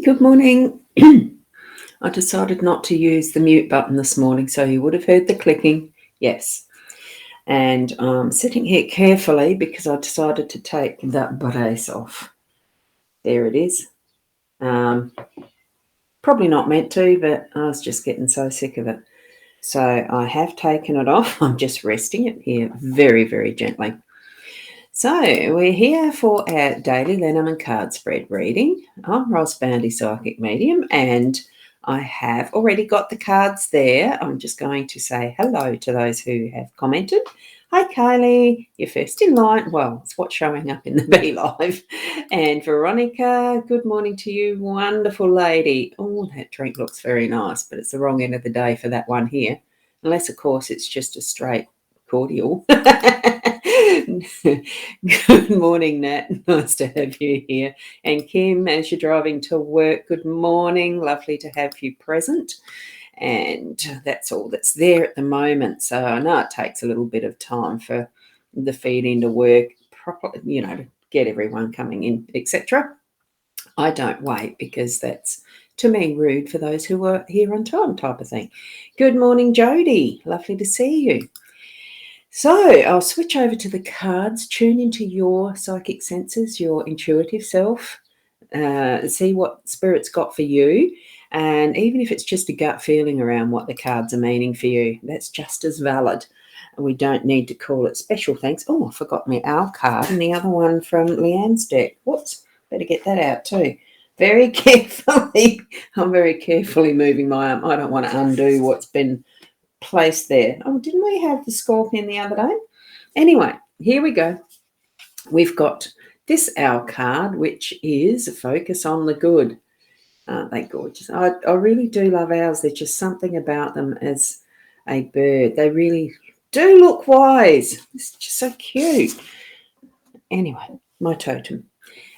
good morning. I decided not to use the mute button this morning, so you would have heard the clicking. Yes. And I'm sitting here carefully because I decided to take that brace off. There it is. Probably not meant to, but I was just getting so sick of it. So I have taken it off. I'm just resting it here very, very gently. So we're here for our Daily Lenormand card spread reading. I'm rosboundy psychic medium, and I have already got the cards there. I'm just going to say hello to those who have commented. Hi, Kylie. You're first in line. Well, it's what's showing up in the Be Live. And Veronica, good morning to you. Wonderful lady. Oh, that drink looks very nice, but it's the wrong end of the day for that one here. Unless, of course, it's just a straight cordial. Good morning, Nat. Nice to have you here. And Kim, as you're driving to work, good morning. Lovely to have you present. And that's all that's there at the moment. So I know it takes a little bit of time for the feed into work, properly, to get everyone coming in, etc. I don't wait because that's, to me, rude for those who are here on time type of thing. Good morning, Jody. Lovely to see you. So I'll switch over to the cards, tune into your psychic senses, your intuitive self, see what Spirit's got for you. And even if it's just a gut feeling around what the cards are meaning for you, that's just as valid. We don't need to call it special thanks. Oh, I forgot my owl card and the other one from Leanne's deck. Whoops, better get that out too. Very carefully. I'm very carefully moving my arm. I don't want to undo what's been placed there. Oh, didn't we have the scorpion the other day? Anyway, here we go. We've got this owl card, which is focus on the good. Aren't they gorgeous? I really do love owls. There's just something about them as a bird. They really do look wise. It's just so cute. Anyway, my totem.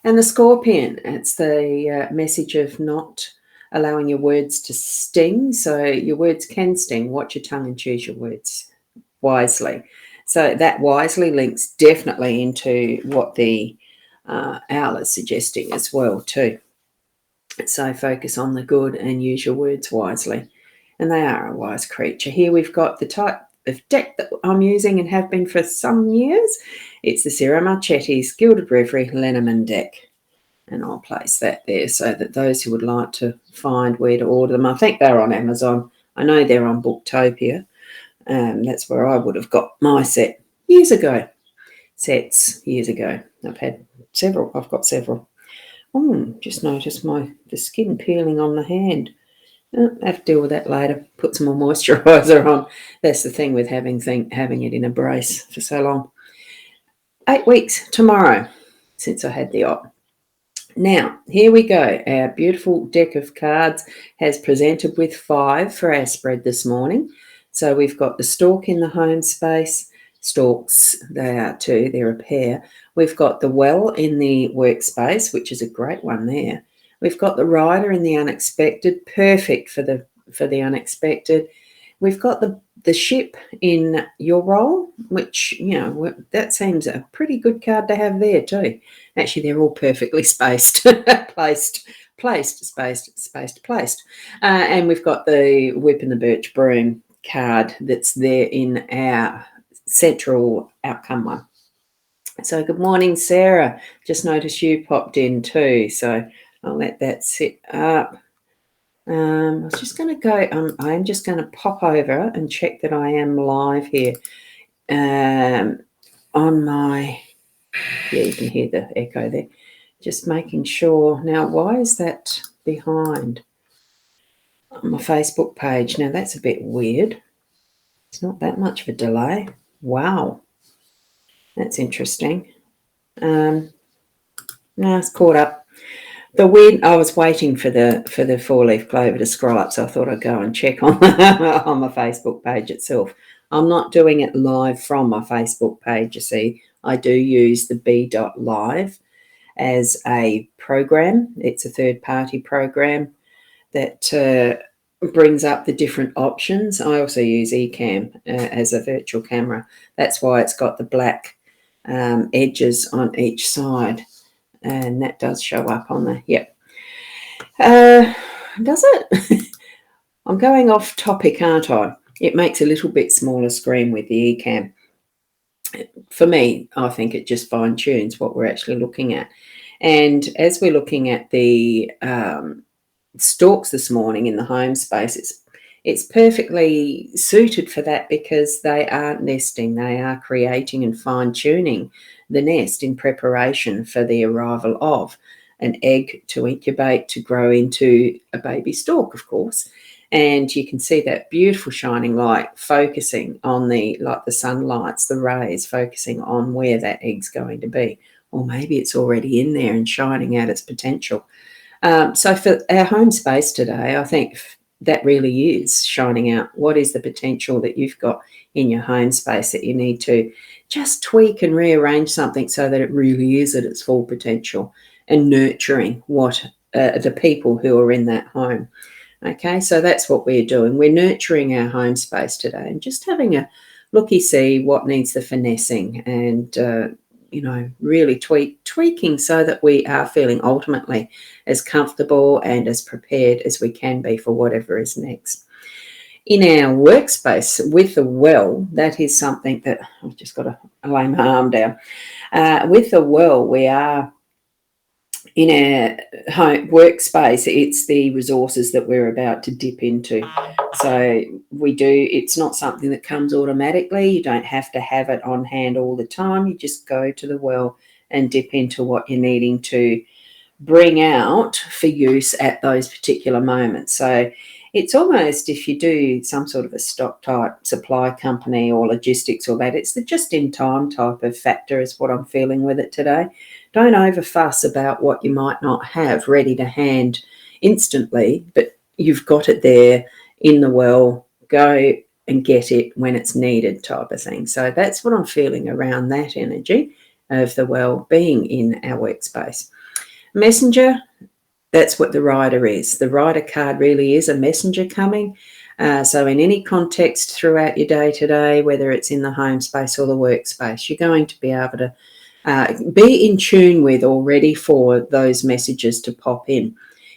And the scorpion, it's the message of not allowing your words to sting. So your words can sting. Watch your tongue and choose your words wisely. So that wisely links definitely into what the owl is suggesting as well too. So focus on the good and use your words wisely. And they are a wise creature. Here we've got the type of deck that I'm using and have been for some years. It's the Sarah Marchetti's Gilded Reverie Lenormand deck. And I'll place that there so that those who would like to find where to order them, I think they're on Amazon. I know they're on Booktopia. That's where I would have got my set years ago. I've had several. I've got several. Oh, just noticed the skin peeling on the hand. I have to deal with that later. Put some more moisturiser on. That's the thing with having it in a brace for so long. 8 weeks tomorrow since I had the op. Now, here we go. Our beautiful deck of cards has presented with 5 for our spread this morning. So we've got the stork in the home space. Storks, they are too. They're a pair. We've got the well in the workspace, which is a great one there. We've got the rider in the unexpected, perfect for the unexpected. We've got the ship in your role, which, that seems a pretty good card to have there too. Actually, they're all perfectly spaced, placed, spaced. And we've got the whip and the birch broom card that's there in our central outcome one. So good morning, Sarah. Just noticed you popped in too, so I'll let that sit up. I was just going to go, I'm just going to pop over and check that I am live here on my, you can hear the echo there. Just making sure. Now, why is that behind on my Facebook page? Now, that's a bit weird. It's not that much of a delay. Wow. That's interesting. No, it's caught up. I was waiting for the 4-leaf clover to scroll up, so I thought I'd go and check on on my Facebook page itself. I'm not doing it live from my Facebook page, you see. I do use the B.live as a program. It's a third-party program that brings up the different options. I also use Ecamm as a virtual camera. That's why it's got the black edges on each side. And that does show up on there. Yep. Does it? I'm going off topic, aren't I? It makes a little bit smaller screen with the eCam. For me, I think it just fine tunes what we're actually looking at. And as we're looking at the stalks this morning in the home space, it's perfectly suited for that because they are nesting, they are creating and fine tuning the nest in preparation for the arrival of an egg to incubate to grow into a baby stalk, of course. And you can see that beautiful shining light focusing on the sunlights, the rays focusing on where that egg's going to be, or maybe it's already in there and shining out its potential. So for our home space today, I think that really is shining out what is the potential that you've got in your home space that you need to just tweak and rearrange something so that it really is at its full potential and nurturing what the people who are in that home. Okay, so that's what we're doing. We're nurturing our home space today and just having a looky-see what needs the finessing and really tweaking so that we are feeling ultimately as comfortable and as prepared as we can be for whatever is next. In our workspace with the well, that is something that I've just got to lay my arm down. With the well, we are in our home workspace, it's the resources that we're about to dip into. So it's not something that comes automatically. You don't have to have it on hand all the time. You just go to the well and dip into what you're needing to bring out for use at those particular moments. So it's almost, if you do some sort of a stock type supply company or logistics or that, it's the just in time type of factor is what I'm feeling with it today. Don't overfuss about what you might not have ready to hand instantly, but you've got it there in the well, go and get it when it's needed type of thing. So that's what I'm feeling around that energy of the well being in our workspace. Messenger, that's what the rider is. The rider card really is a messenger coming. So in any context throughout your day today, whether it's in the home space or the workspace, you're going to be able to be in tune with or ready for those messages to pop in.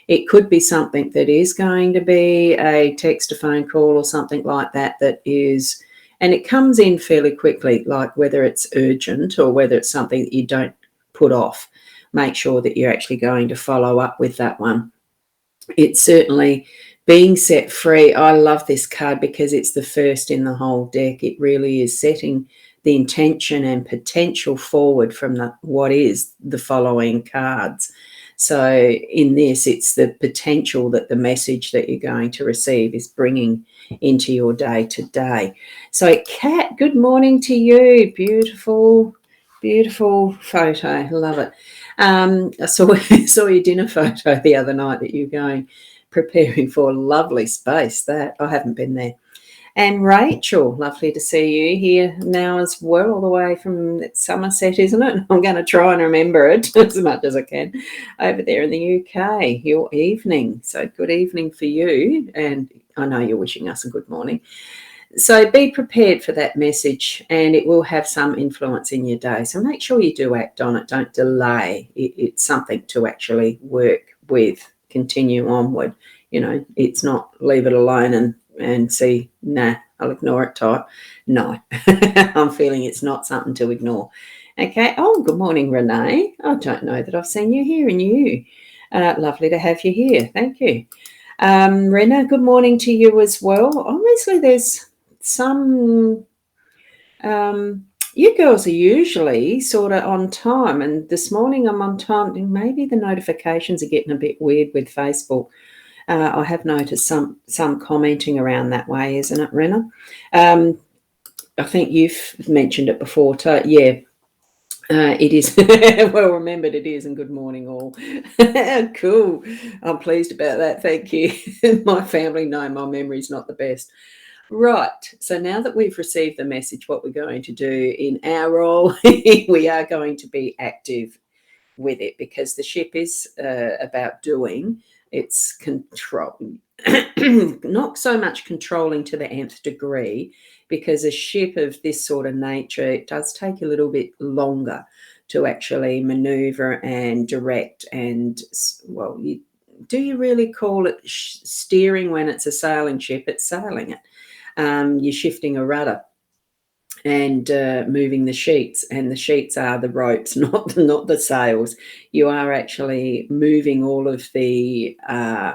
It could be something that is going to be a text, a phone call or something like that is, and it comes in fairly quickly, like whether it's urgent or whether it's something that you don't put off. Make sure that you're actually going to follow up with that one. It's certainly being set free. I love this card because it's the first in the whole deck. It really is setting the intention and potential forward from what is the following cards. So in this, it's the potential that the message that you're going to receive is bringing into your day today. So Kat, good morning to you. Beautiful, beautiful photo. I love it. I saw your dinner photo the other night that you're going preparing for. Lovely space that. I haven't been there. And Rachel, lovely to see you here now as well, all the way from Somerset, isn't it? I'm going to try and remember it as much as I can over there in the UK. Your evening. So good evening for you. And I know you're wishing us a good morning. So be prepared for that message and it will have some influence in your day. So make sure you do act on it. Don't delay. It's something to actually work with, continue onward. It's not leave it alone and see, nah, I'll ignore it type. No, I'm feeling it's not something to ignore. Okay. Oh, good morning, Renee. I don't know that I've seen you here and you. Lovely to have you here. Thank you. Rena, good morning to you as well. Obviously, there's some you girls are usually sort of on time, and this morning I'm on time, and maybe the notifications are getting a bit weird with Facebook. I have noticed some commenting around that way, isn't it, Rena? I think you've mentioned it before too. Yeah, it is. Well remembered it is, and good morning all. Cool. I'm pleased about that. Thank you. My family know my memory's not the best. Right, so now that we've received the message, what we're going to do in our role, we are going to be active with it because the ship is about doing. It's controlling, not so much controlling to the nth degree, because a ship of this sort of nature, it does take a little bit longer to actually maneuver and direct and, well, do you really call it steering when it's a sailing ship? It's sailing it. You're shifting a rudder and moving the sheets, and the sheets are the ropes, not the sails. You are actually moving all of the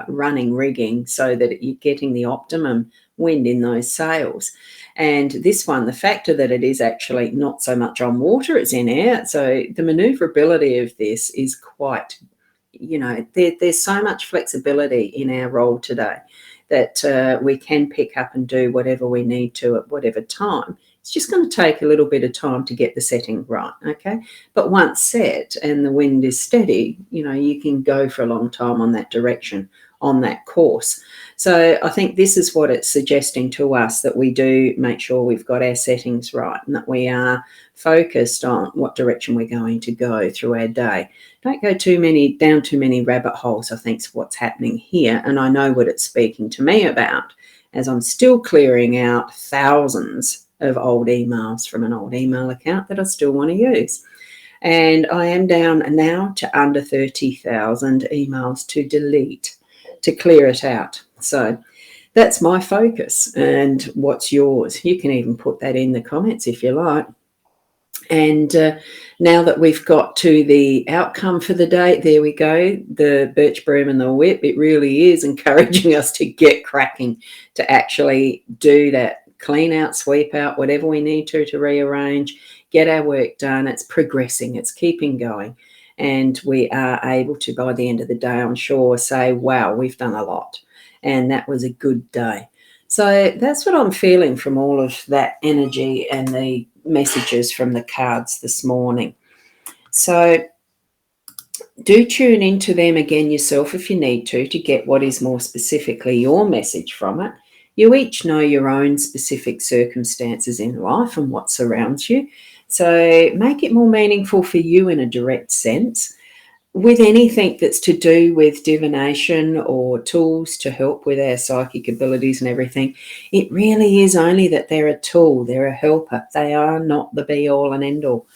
running rigging so that you're getting the optimum wind in those sails. And this one, the factor that it is actually not so much on water, it's in air. So the maneuverability of this is quite, there's so much flexibility in our role today that we can pick up and do whatever we need to at whatever time. It's just going to take a little bit of time to get the setting right, okay? But once set and the wind is steady, you can go for a long time on that direction, on that course. So I think this is what it's suggesting to us, that we do make sure we've got our settings right and that we are focused on what direction we're going to go through our day. Don't go down too many rabbit holes, I think is what's happening here. And I know what it's speaking to me about, as I'm still clearing out thousands of old emails from an old email account that I still want to use. And I am down now to under 30,000 emails to delete, to clear it out. So that's my focus. And what's yours? You can even put that in the comments if you like. And now that we've got to the outcome for the day, there we go, the birch broom and the whip. It really is encouraging us to get cracking, to actually do that. Clean out, sweep out, whatever we need to rearrange, get our work done. It's progressing, it's keeping going. And we are able to, by the end of the day, I'm sure, say, wow, we've done a lot. And that was a good day. So that's what I'm feeling from all of that energy and the messages from the cards this morning. So do tune into them again yourself if you need to get what is more specifically your message from it. You each know your own specific circumstances in life and what surrounds you. So make it more meaningful for you in a direct sense. With anything that's to do with divination or tools to help with our psychic abilities and everything, it really is only that they're a tool, they're a helper. They are not the be-all and end-all.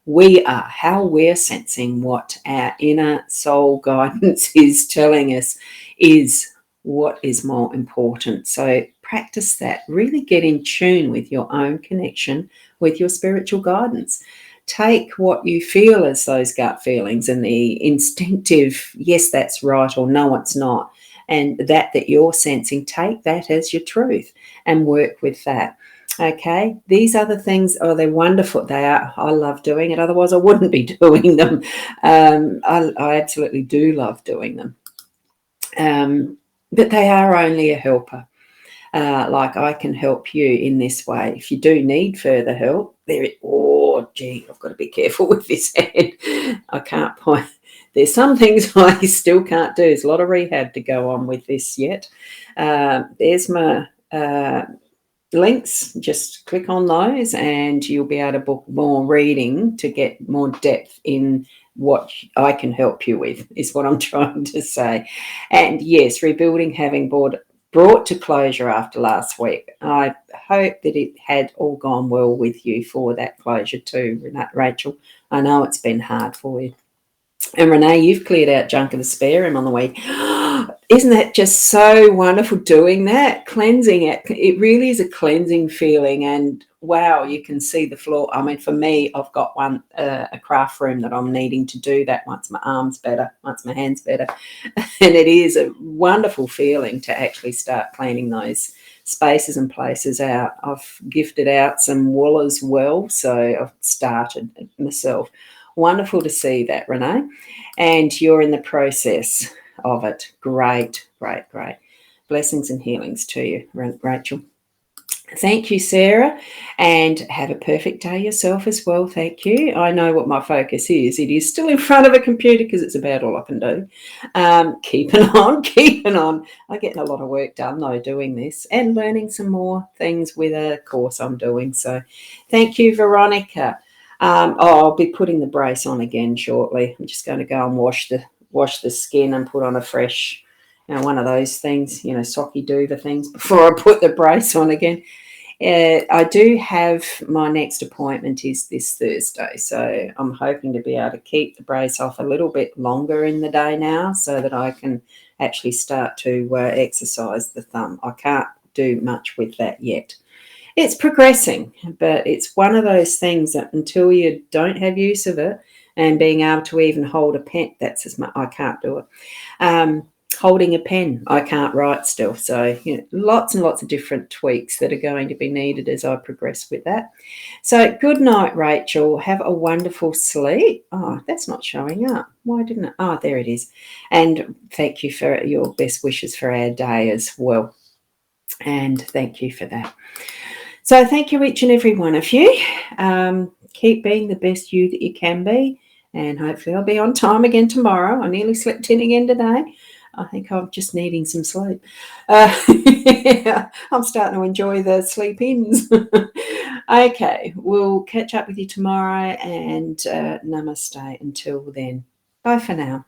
We are. How we're sensing what our inner soul guidance is telling us is what is more important. So practice that. Really get in tune with your own connection with your spiritual guidance. Take what you feel as those gut feelings and the instinctive, yes, that's right, or no, it's not, and that you're sensing, take that as your truth and work with that. Okay, these other things, they're wonderful. They are. I love doing it. Otherwise, I wouldn't be doing them. I absolutely do love doing them. But they are only a helper. Like I can help you in this way. If you do need further help, I've got to be careful with this hand. I can't point. There's some things I still can't do. There's a lot of rehab to go on with this yet. There's my links. Just click on those and you'll be able to book more reading to get more depth in what I can help you with, is what I'm trying to say. And yes, rebuilding having brought to closure after last week. I hope that it had all gone well with you for that closure too, Rachel. I know it's been hard for you. And Renee, you've cleared out junk of the spare room on the week. Isn't that just so wonderful doing that? Cleansing it. It really is a cleansing feeling. And wow, you can see the floor. I mean, for me, I've got a craft room that I'm needing to do that once my arm's better, once my hand's better. And it is a wonderful feeling to actually start cleaning those spaces and places out. I've gifted out some wool as well, so I've started myself. Wonderful to see that, Renee. And you're in the process of it. Great, great, great. Blessings and healings to you, Rachel. Thank you, Sarah, and have a perfect day yourself as well. Thank you. I know what my focus is. It is still in front of a computer because it's about all I can do. Keeping on. I'm getting a lot of work done, though, doing this and learning some more things with a course I'm doing. So thank you, Veronica. I'll be putting the brace on again shortly. I'm just going to go and wash the skin and put on a fresh, one of those things, socky do the things before I put the brace on again. I do have my next appointment is this Thursday, so I'm hoping to be able to keep the brace off a little bit longer in the day now so that I can actually start to exercise the thumb. I can't do much with that yet. It's progressing, but it's one of those things that until you don't have use of it, and being able to even hold a pen, that's as much, I can't do it. Holding a pen, I can't write still. So, lots and lots of different tweaks that are going to be needed as I progress with that. So, good night, Rachel. Have a wonderful sleep. Oh, that's not showing up. Why didn't it? Oh, there it is. And thank you for your best wishes for our day as well. And thank you for that. So thank you, each and every one of you. Keep being the best you that you can be. And hopefully I'll be on time again tomorrow. I nearly slept in again today. I think I'm just needing some sleep. Yeah, I'm starting to enjoy the sleep-ins. Okay, we'll catch up with you tomorrow, and namaste until then. Bye for now.